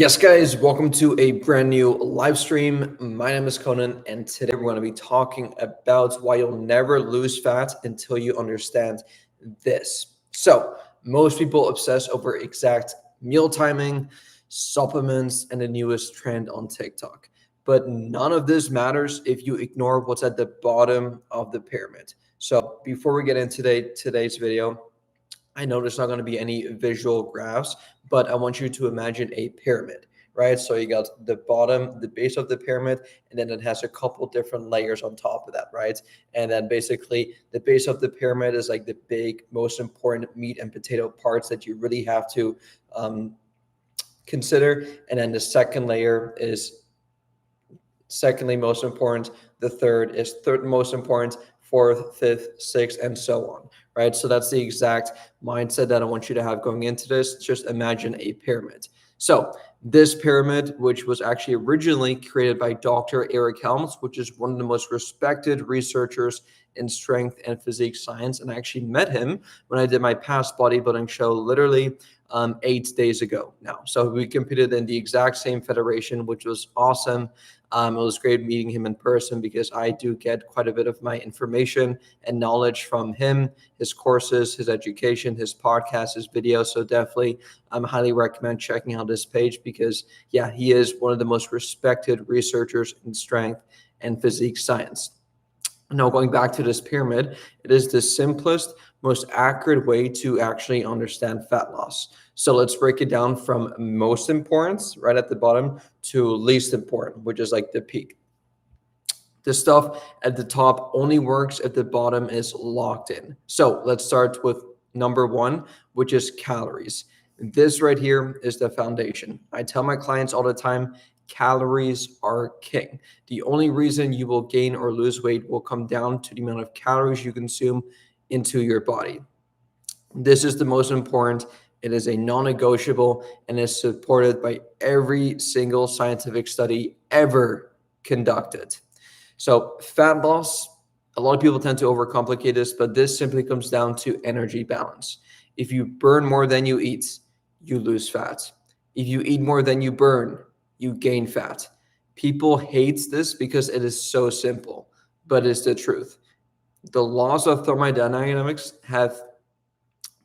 Yes, guys, welcome to a brand new live stream. My name is Conan, and today we're going to be talking about why you'll never lose fat until you understand this. So, most people obsess over exact meal timing, supplements, and the newest trend on TikTok. But none of this matters if you ignore what's at the bottom of the pyramid. So, before we get into today's video, I know there's not going to be any visual graphs, but I want you to imagine a pyramid, right? So you got the bottom, the base of the pyramid, and then it has a couple different layers on top of that, right? And then basically the base of the pyramid is like the big, most important meat and potato parts that you really have to consider. And then the second layer is secondly most important. The third is third most important, fourth, fifth, sixth, and so on, right? So that's the exact mindset that I want you to have going into this. Just imagine a pyramid. So this pyramid, which was actually originally created by Dr. Eric Helms, which is one of the most respected researchers in strength and physique science. And I actually met him when I did my past bodybuilding show literally 8 days ago now. So we competed in the exact same federation, which was awesome. It was great meeting him in person because I do get quite a bit of my information and knowledge from him, his courses, his education, his podcast, his videos. So definitely, I highly recommend checking out this page because, yeah, he is one of the most respected researchers in strength and physique science. Now, going back to this pyramid, it is the simplest, most accurate way to actually understand fat loss. So let's break it down from most importance, right at the bottom, to least important, which is like the peak. The stuff at the top only works if the bottom is locked in. So let's start with number one, which is calories. This right here is the foundation. I tell my clients all the time, calories are king. The only reason you will gain or lose weight will come down to the amount of calories you consume into your body. This is the most important. It is a non-negotiable and is supported by every single scientific study ever conducted. So fat loss, a lot of people tend to overcomplicate this, but this simply comes down to energy balance. If you burn more than you eat, you lose fat. If you eat more than you burn, you gain fat. People hate this because it is so simple, but it's the truth. The laws of thermodynamics have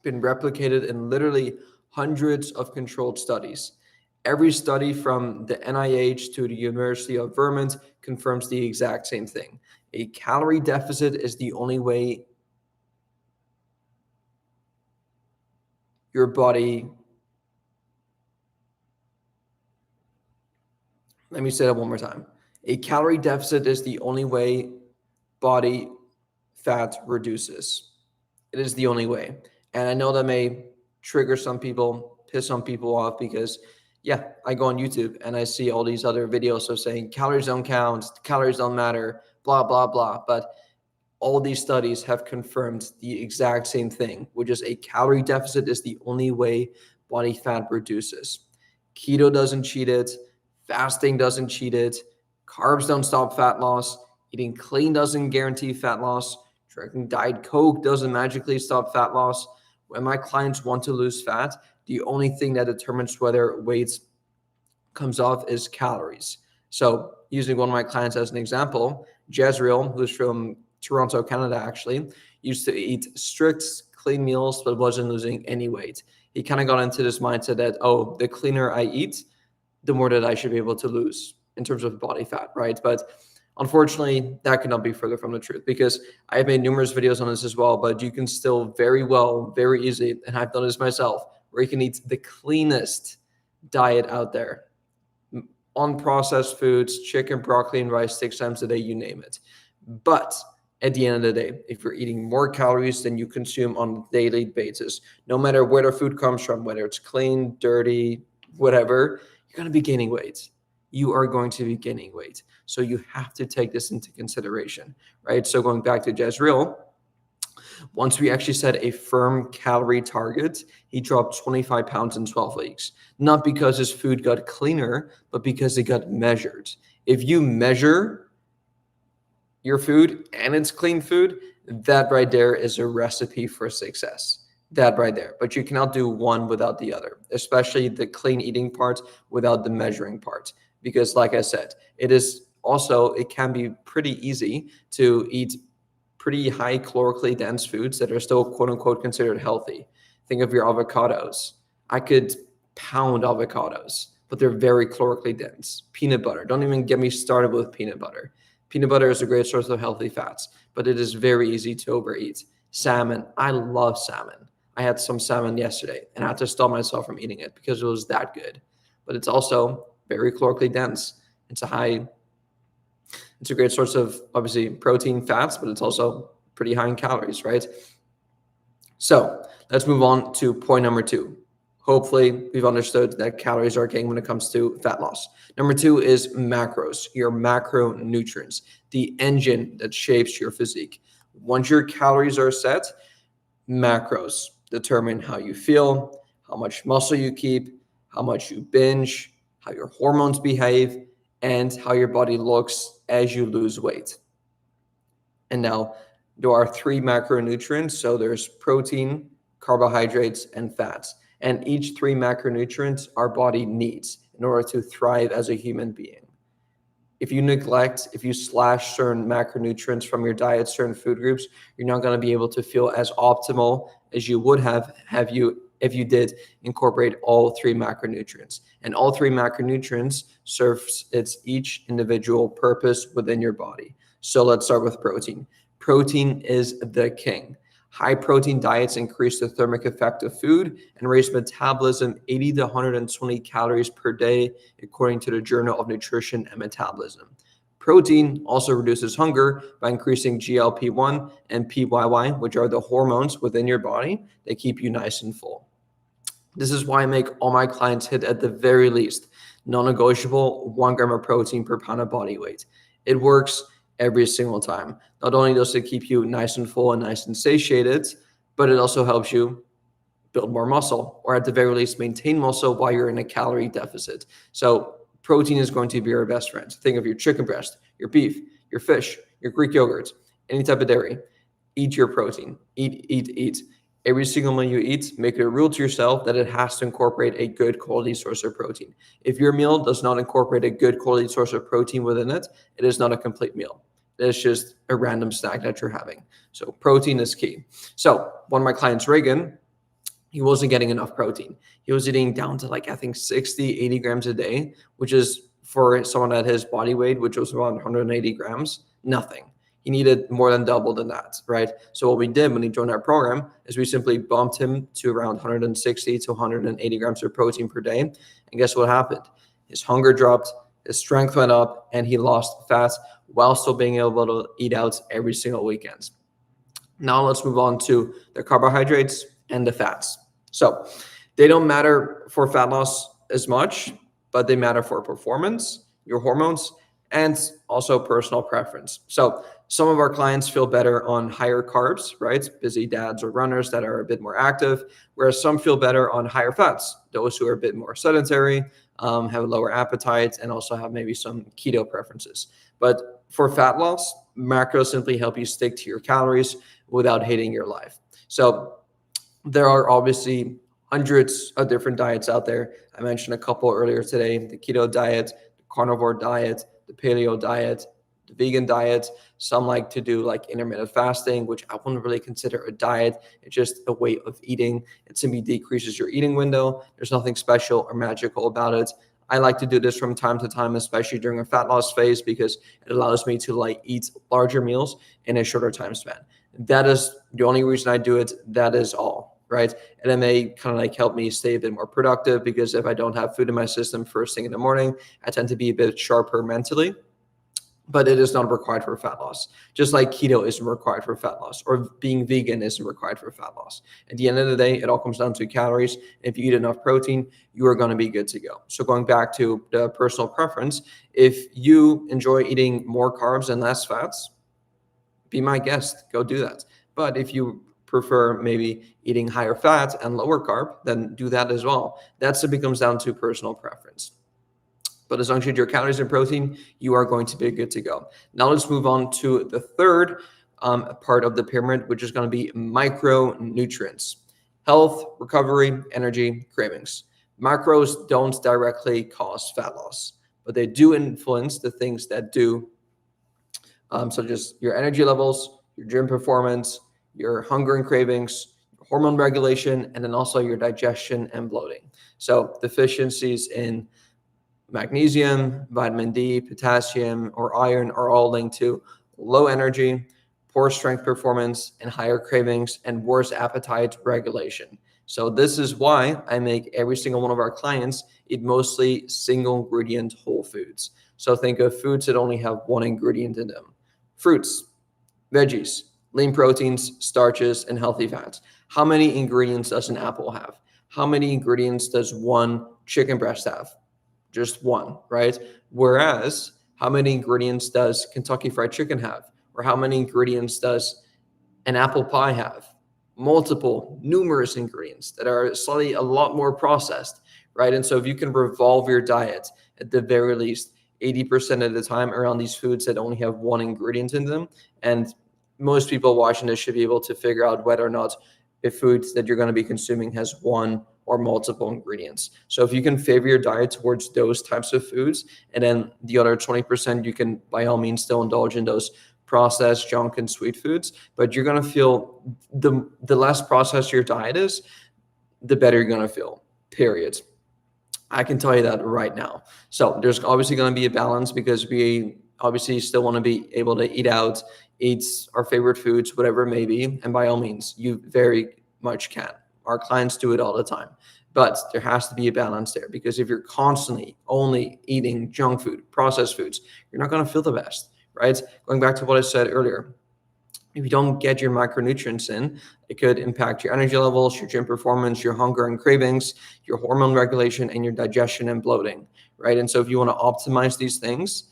been replicated in literally hundreds of controlled studies. Every study from the NIH to the University of Vermont confirms the exact same thing. A calorie deficit is the only way your body. Let me say that one more time. A calorie deficit is the only way body fat reduces. It is the only way. And I know that may trigger some people, piss some people off because, yeah, I go on YouTube and I see all these other videos of saying calories don't count, calories don't matter, blah, blah, blah. But all these studies have confirmed the exact same thing, which is a calorie deficit is the only way body fat reduces. Keto doesn't cheat it. Fasting doesn't cheat it. Carbs don't stop fat loss. Eating clean doesn't guarantee fat loss. Drinking Diet Coke doesn't magically stop fat loss. When my clients want to lose fat, the only thing that determines whether weight comes off is calories. So using one of my clients as an example, Jezreel, who's from Toronto, Canada, actually, used to eat strict clean meals, but wasn't losing any weight. He kind of got into this mindset that, oh, the cleaner I eat, the more that I should be able to lose in terms of body fat, right? But unfortunately, that cannot be further from the truth because I have made numerous videos on this as well, but you can still very easily, and I've done this myself, where you can eat the cleanest diet out there. Unprocessed foods, chicken, broccoli, and rice 6 times a day, you name it. But at the end of the day, if you're eating more calories than you consume on a daily basis, no matter where the food comes from, whether it's clean, dirty, whatever, you're going to be gaining weight. You are going to be gaining weight. So you have to take this into consideration, right? So going back to Jezreel, once we actually set a firm calorie target, he dropped 25 pounds in 12 weeks. Not because his food got cleaner, but because it got measured. If you measure your food and it's clean food, that right there is a recipe for success. That right there. But you cannot do one without the other, especially the clean eating part without the measuring part. Because like I said, it can be pretty easy to eat pretty high calorically dense foods that are still quote unquote considered healthy. Think of your avocados. I could pound avocados, but they're very calorically dense. Peanut butter. Don't even get me started with peanut butter. Peanut butter is a great source of healthy fats, but it is very easy to overeat. Salmon. I love salmon. I had some salmon yesterday and I had to stop myself from eating it because it was that good. But it's also very calorically dense. It's a great source of obviously protein, fats, but it's also pretty high in calories, right? So let's move on to point number 2. Hopefully we've understood that calories are king when it comes to fat loss. Number 2 is macros, your macronutrients, the engine that shapes your physique. Once your calories are set, macros determine how you feel, how much muscle you keep, how much you binge, how your hormones behave, and how your body looks as you lose weight. And now there are 3 macronutrients. So there's protein, carbohydrates, and fats. And each 3 macronutrients our body needs in order to thrive as a human being. If you slash certain macronutrients from your diet, certain food groups, you're not going to be able to feel as optimal as you would have if you did incorporate all 3 macronutrients. And all 3 macronutrients serves its each individual purpose within your body. So let's start with protein. Protein is the king. High protein diets increase the thermic effect of food and raise metabolism 80 to 120 calories per day, according to the Journal of Nutrition and Metabolism. Protein also reduces hunger by increasing GLP-1 and PYY, which are the hormones within your body that keep you nice and full. This is why I make all my clients hit at the very least non-negotiable 1 gram of protein per pound of body weight. It works every single time. Not only does it keep you nice and full and nice and satiated, but it also helps you build more muscle, or at the very least maintain muscle while you're in a calorie deficit. So protein is going to be your best friend. Think of your chicken breast, your beef, your fish, your Greek yogurt, any type of dairy. Eat your protein. Eat. Every single meal you eat, make it a rule to yourself that it has to incorporate a good quality source of protein. If your meal does not incorporate a good quality source of protein within it, it is not a complete meal. It's just a random snack that you're having. So protein is key. So one of my clients, Reagan, he wasn't getting enough protein. He was eating down to I think 60, 80 grams a day, which is for someone at his body weight, which was around 180 grams, nothing. He needed more than double than that, right? So what we did when he joined our program is we simply bumped him to around 160 to 180 grams of protein per day. And guess what happened? His hunger dropped, his strength went up, and he lost fat while still being able to eat out every single weekend. Now let's move on to the carbohydrates and the fats. So they don't matter for fat loss as much, but they matter for performance, your hormones, and also personal preference. So some of our clients feel better on higher carbs, right? Busy dads or runners that are a bit more active, whereas some feel better on higher fats, those who are a bit more sedentary, have a lower appetite, and also have maybe some keto preferences. But for fat loss, macros simply help you stick to your calories without hating your life. So there are obviously hundreds of different diets out there. I mentioned a couple earlier today: the keto diet, the carnivore diet, the paleo diet, the vegan diet. Some like to do intermittent fasting, which I wouldn't really consider a diet. It's just a way of eating. It simply decreases your eating window. There's nothing special or magical about it. I like to do this from time to time, especially during a fat loss phase, because it allows me to eat larger meals in a shorter time span. That is the only reason I do it. That is all, right? And it may kind of help me stay a bit more productive, because if I don't have food in my system first thing in the morning, I tend to be a bit sharper mentally. But it is not required for fat loss. Just like keto isn't required for fat loss, or being vegan isn't required for fat loss. At the end of the day, it all comes down to calories. If you eat enough protein, you are going to be good to go. So going back to the personal preference, if you enjoy eating more carbs and less fats, be my guest, go do that. But if you prefer maybe eating higher fat and lower carb, then do that as well. That simply comes down to personal preference. But as long as you eat your calories and protein, you are going to be good to go. Now let's move on to the third part of the pyramid, which is going to be micronutrients. Health, recovery, energy, cravings. Macros don't directly cause fat loss, but they do influence the things that do, such as your energy levels, your gym performance, your hunger and cravings, hormone regulation, and then also your digestion and bloating. So deficiencies in magnesium, vitamin D, potassium, or iron are all linked to low energy, poor strength performance, and higher cravings and worse appetite regulation. So this is why I make every single one of our clients eat mostly single ingredient whole foods. So think of foods that only have one ingredient in them. Fruits, veggies, lean proteins, starches, and healthy fats. How many ingredients does an apple have? How many ingredients does one chicken breast have? Just one, right? Whereas, how many ingredients does Kentucky Fried Chicken have? Or how many ingredients does an apple pie have? Multiple, numerous ingredients that are slightly a lot more processed, right? And so if you can revolve your diet at the very least 80% of the time around these foods that only have one ingredient in them, and most people watching this should be able to figure out whether or not a food that you're going to be consuming has one or multiple ingredients. So if you can favor your diet towards those types of foods, and then the other 20%, you can by all means still indulge in those processed junk and sweet foods, but you're going to feel the less processed your diet is, the better you're going to feel, period. I can tell you that right now. So there's obviously going to be a balance because we obviously still want to be able to eat out, eat our favorite foods, whatever it may be. And by all means, you very much can. Our clients do it all the time. But there has to be a balance there, because if you're constantly only eating junk food, processed foods, you're not going to feel the best, right? Going back to what I said earlier, if you don't get your micronutrients in, it could impact your energy levels, your gym performance, your hunger and cravings, your hormone regulation, and your digestion and bloating, right? And so if you want to optimize these things,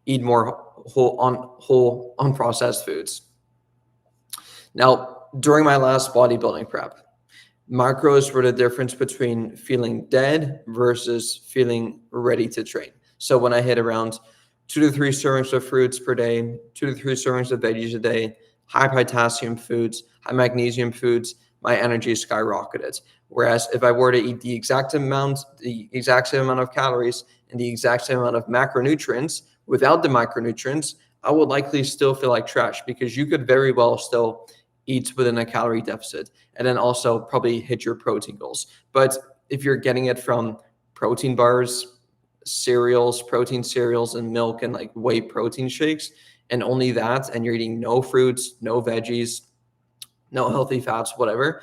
eat more whole unprocessed foods. Now, during my last bodybuilding prep, macros were the difference between feeling dead versus feeling ready to train. So when I hit around 2 to 3 servings of fruits per day, 2 to 3 servings of veggies a day, high potassium foods, high magnesium foods, my energy skyrocketed. Whereas if I were to eat the exact same amount of calories and the exact same amount of macronutrients without the micronutrients, I would likely still feel like trash, because you could very well still eat within a calorie deficit and then also probably hit your protein goals. But if you're getting it from protein bars, cereals, protein cereals, and milk, and like whey protein shakes, and only that, and you're eating no fruits, no veggies, no healthy fats, whatever,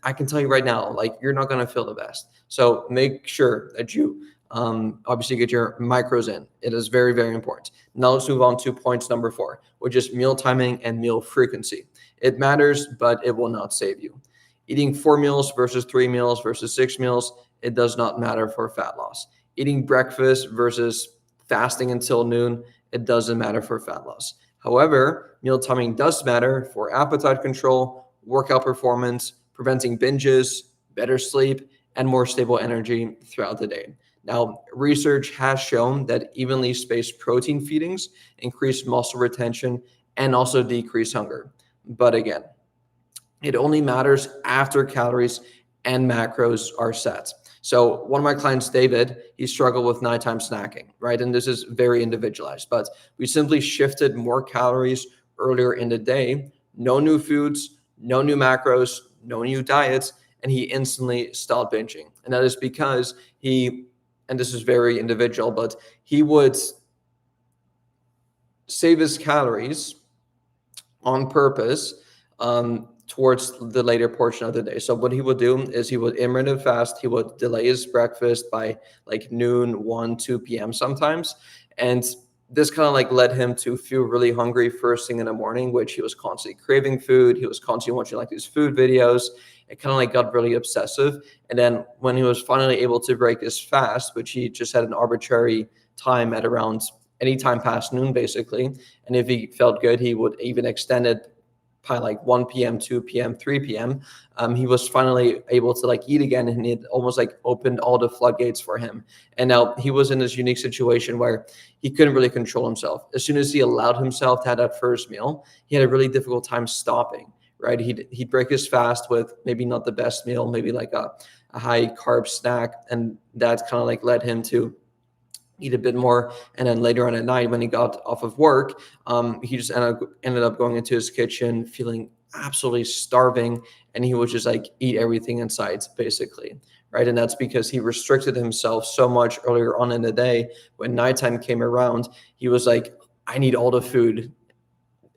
I can tell you right now, like, you're not going to feel the best. So make sure that you obviously get your macros in. It is very, very important. Now let's move on to points number 4, which is meal timing and meal frequency. It matters, but it will not save you. Eating 4 meals versus 3 meals versus 6 meals, it does not matter for fat loss. Eating breakfast versus fasting until noon, it doesn't matter for fat loss. However, meal timing does matter for appetite control, workout performance, preventing binges, better sleep, and more stable energy throughout the day. Now, research has shown that evenly spaced protein feedings increase muscle retention and also decrease hunger. But again, it only matters after calories and macros are set. So one of my clients, David, he struggled with nighttime snacking, right? And this is very individualized, but we simply shifted more calories earlier in the day, no new foods, no new macros, no new diets, and he instantly stopped binging. And that is because and this is very individual, but he would save his calories on purpose towards the later portion of the day. So what he would do is he would intermittent fast. He would delay his breakfast by like noon, 1, 2 p.m. sometimes. And this kind of like led him to feel really hungry first thing in the morning, which he was constantly craving food. He was constantly watching like these food videos. It kind of like got really obsessive. And then when he was finally able to break his fast, which he just had an arbitrary time at around any time past noon, basically. And if he felt good, he would even extend it by like 1 p.m., 2 p.m., 3 p.m. He was finally able to like eat again, and it almost like opened all the floodgates for him. And now he was in this unique situation where he couldn't really control himself. As soon as he allowed himself to have that first meal, he had a really difficult time stopping, right? He'd break his fast with maybe not the best meal, maybe like a high carb snack. And that kind of like led him to eat a bit more. And then later on at night, when he got off of work, he just ended up going into his kitchen feeling absolutely starving, and he would just like eat everything in sight, basically, right? And that's because he restricted himself so much earlier on in the day. When nighttime came around, he was like, I need all the food.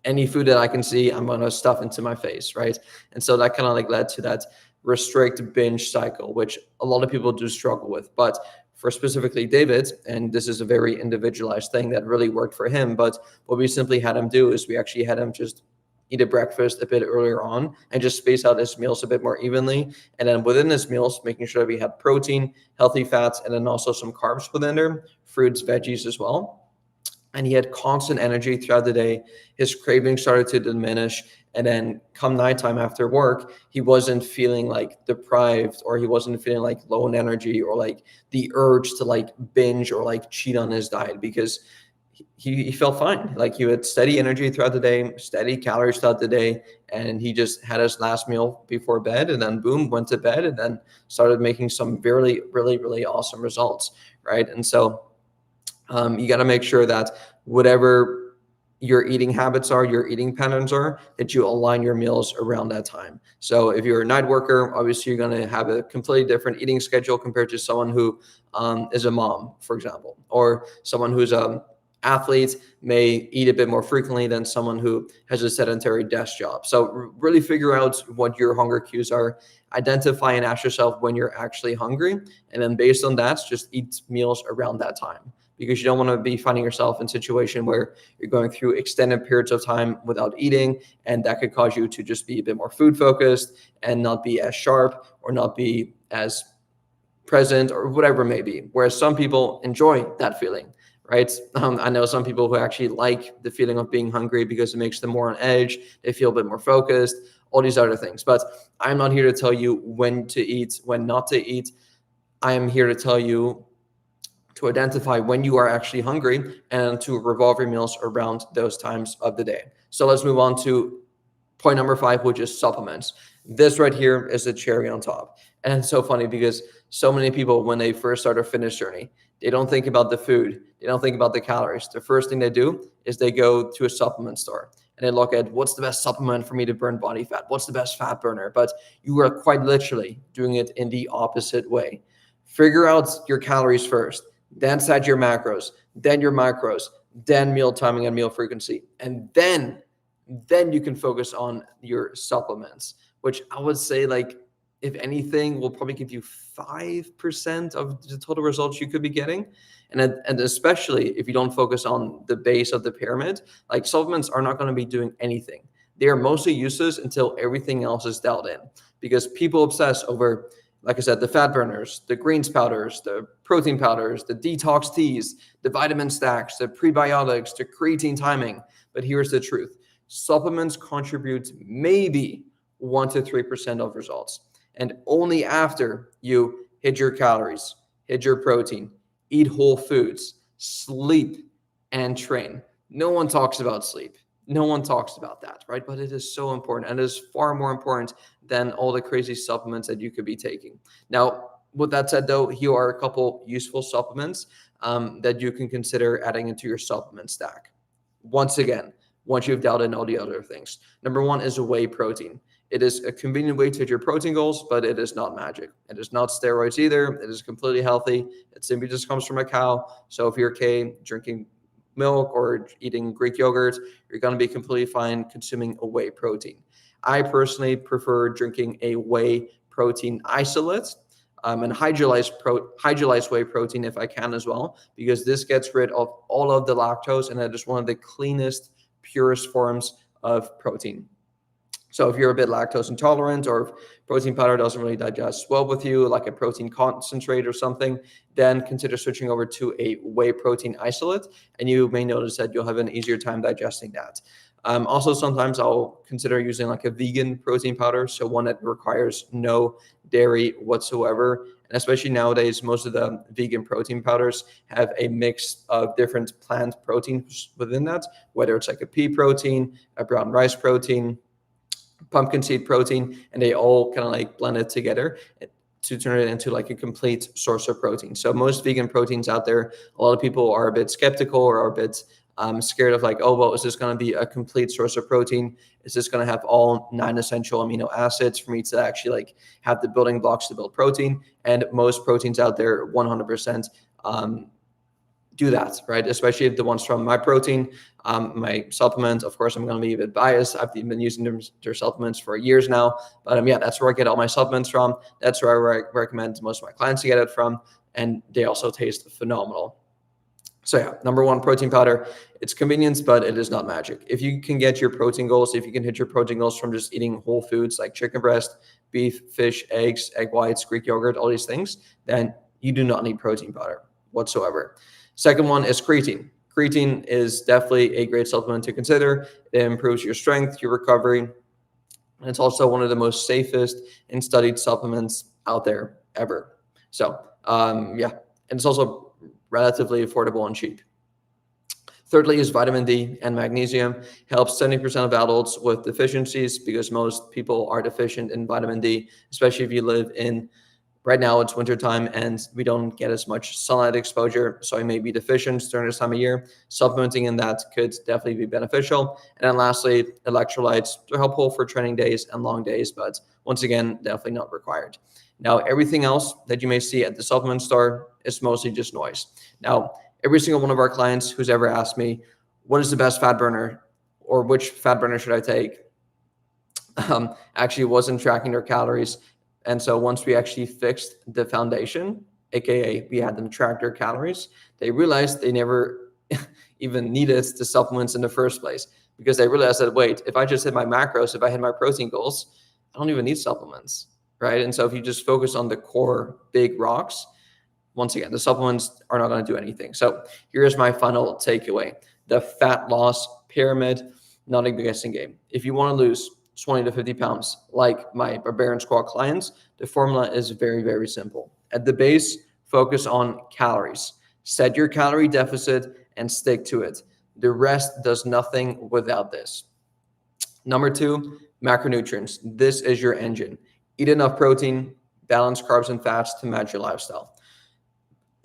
Any food that I can see, I'm going to stuff into my face, right? And so that kind of like led to that restrict binge cycle, which a lot of people do struggle with. But for specifically David, and this is a very individualized thing that really worked for him, but what we simply had him do is we actually had him just eat a breakfast a bit earlier on and just space out his meals a bit more evenly. And then within his meals, making sure that we had protein, healthy fats, and then also some carbs within there, fruits, veggies as well. And he had constant energy throughout the day. His cravings started to diminish. And then come nighttime after work, he wasn't feeling like deprived, or he wasn't feeling like low in energy, or like the urge to like binge or like cheat on his diet, because he felt fine. Like he had steady energy throughout the day, steady calories throughout the day. And he just had his last meal before bed, and then boom, went to bed, and then started making some really, really, really awesome results. Right. And so you got to make sure that whatever your eating habits are, your eating patterns are, that you align your meals around that time. So if you're a night worker, obviously you're going to have a completely different eating schedule compared to someone who is a mom, for example, or someone who's a athlete may eat a bit more frequently than someone who has a sedentary desk job. So really figure out what your hunger cues are, identify and ask yourself when you're actually hungry, and then based on that, just eat meals around that time. Because you don't want to be finding yourself in a situation where you're going through extended periods of time without eating, and that could cause you to just be a bit more food focused and not be as sharp or not be as present or whatever it may be. Whereas some people enjoy that feeling, right? I know some people who actually like the feeling of being hungry because it makes them more on edge. They feel a bit more focused, all these other things. But I'm not here to tell you when to eat, when not to eat. I am here to tell you to identify when you are actually hungry and to revolve your meals around those times of the day. So let's move on to point number 5, which is supplements. This right here is the cherry on top. And it's so funny because so many people, when they first start a fitness journey, they don't think about the food. They don't think about the calories. The first thing they do is they go to a supplement store and they look at what's the best supplement for me to burn body fat? What's the best fat burner? But you are quite literally doing it in the opposite way. Figure out your calories first, then set your macros, then your micros, then meal timing and meal frequency. And then you can focus on your supplements, which I would say, like, if anything, will probably give you 5% of the total results you could be getting. And especially if you don't focus on the base of the pyramid, like supplements are not going to be doing anything. They are mostly useless until everything else is dialed in, because people obsess over, like I said, the fat burners, the greens powders, the protein powders, the detox teas, the vitamin stacks, the prebiotics, the creatine timing. But here's the truth. Supplements contribute maybe 1 to 3% of results. And only after you hit your calories, hit your protein, eat whole foods, sleep, and train. No one talks about sleep. No one talks about that, right? But it is so important, and it is far more important than all the crazy supplements that you could be taking. Now, with that said, though, here are a couple useful supplements that you can consider adding into your supplement stack. Once again, once you've dialed in all the other things. Number 1 is whey protein. It is a convenient way to hit your protein goals, but it is not magic. It is not steroids either. It is completely healthy. It simply just comes from a cow. So if you're okay drinking milk or eating Greek yogurt, you're going to be completely fine consuming a whey protein. I personally prefer drinking a whey protein isolate and hydrolyzed whey protein if I can as well, because this gets rid of all of the lactose, and it is one of the cleanest, purest forms of protein. So if you're a bit lactose intolerant, or if protein powder doesn't really digest well with you, like a protein concentrate or something, then consider switching over to a whey protein isolate, and you may notice that you'll have an easier time digesting that. Also, sometimes I'll consider using like a vegan protein powder, so one that requires no dairy whatsoever. And especially nowadays, most of the vegan protein powders have a mix of different plant proteins within that, whether it's like a pea protein, a brown rice protein, pumpkin seed protein, and they all kind of like blend it together to turn it into like a complete source of protein. So most vegan proteins out there, a lot of people are a bit skeptical or are a bit scared of like, oh, well, is this going to be a complete source of protein? Is this going to have all 9 essential amino acids for me to actually like have the building blocks to build protein? And most proteins out there 100% do that, right? Especially the ones from my protein, my supplement. Of course, I'm going to be a bit biased. I've been using their supplements for years now, but yeah, that's where I get all my supplements from. That's where I recommend most of my clients to get it from, and they also taste phenomenal. So yeah, number one, protein powder. It's convenience, but it is not magic. If you can get your protein goals, if you can hit your protein goals from just eating whole foods like chicken breast, beef, fish, eggs, egg whites, Greek yogurt, all these things, then you do not need protein powder whatsoever. Second one is creatine. Creatine is definitely a great supplement to consider. It improves your strength, your recovery, and it's also one of the most safest and studied supplements out there ever. So yeah, and it's also relatively affordable and cheap. Thirdly is vitamin D and magnesium. Helps 70% of adults with deficiencies because most people are deficient in vitamin D, especially if you live in, right now it's wintertime and we don't get as much sunlight exposure, so I may be deficient during this time of year. Supplementing in that could definitely be beneficial. And then lastly, electrolytes. They're helpful for training days and long days, but once again, definitely not required. Now, everything else that you may see at the supplement store is mostly just noise. Now, every single one of our clients who's ever asked me, what is the best fat burner or which fat burner should I take? Actually wasn't tracking their calories. And so once we actually fixed the foundation, AKA we had them track their calories, they realized they never even needed the supplements in the first place, because they realized that, wait, if I just hit my macros, if I hit my protein goals, I don't even need supplements, right? And so if you just focus on the core big rocks, once again, the supplements are not going to do anything. So here's my final takeaway. The fat loss pyramid, not a guessing game. If you want to lose 20 to 50 pounds, like my Barbarian squat clients, the formula is very, very simple. At the base, focus on calories. Set your calorie deficit and stick to it. The rest does nothing without this. Number 2, macronutrients. This is your engine. Eat enough protein, balance carbs and fats to match your lifestyle.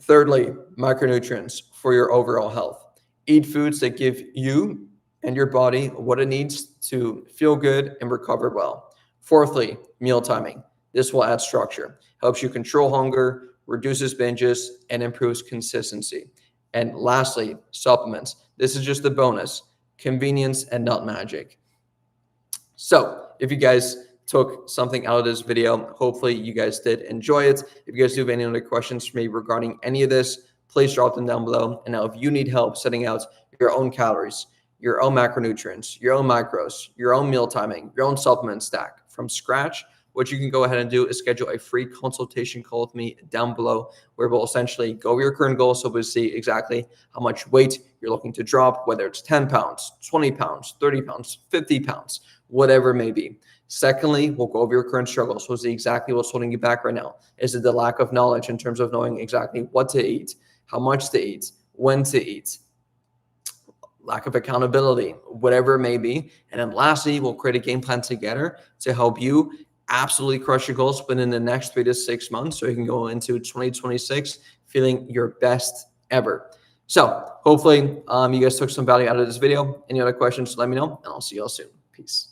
Thirdly, micronutrients for your overall health. Eat foods that give you and your body what it needs to feel good and recover well. Fourthly, meal timing. This will add structure, helps you control hunger, reduces binges, and improves consistency. And lastly, supplements. This is just a bonus, convenience and not magic. So if you guys took something out of this video, hopefully you guys did enjoy it. If you guys do have any other questions for me regarding any of this, please drop them down below. And now if you need help setting out your own calories, your own macronutrients, your own macros, your own meal timing, your own supplement stack from scratch, what you can go ahead and do is schedule a free consultation call with me down below, where we'll essentially go over your current goals. So we'll see exactly how much weight you're looking to drop, whether it's 10 pounds, 20 pounds, 30 pounds, 50 pounds, whatever it may be. Secondly, we'll go over your current struggles. We'll see exactly what's holding you back right now. Is it the lack of knowledge in terms of knowing exactly what to eat, how much to eat, when to eat, lack of accountability, whatever it may be? And then lastly, we'll create a game plan together to help you absolutely crush your goals within the next 3 to 6 months, so you can go into 2026 feeling your best ever. So hopefully you guys took some value out of this video. Any other questions, let me know, and I'll see you all soon. Peace.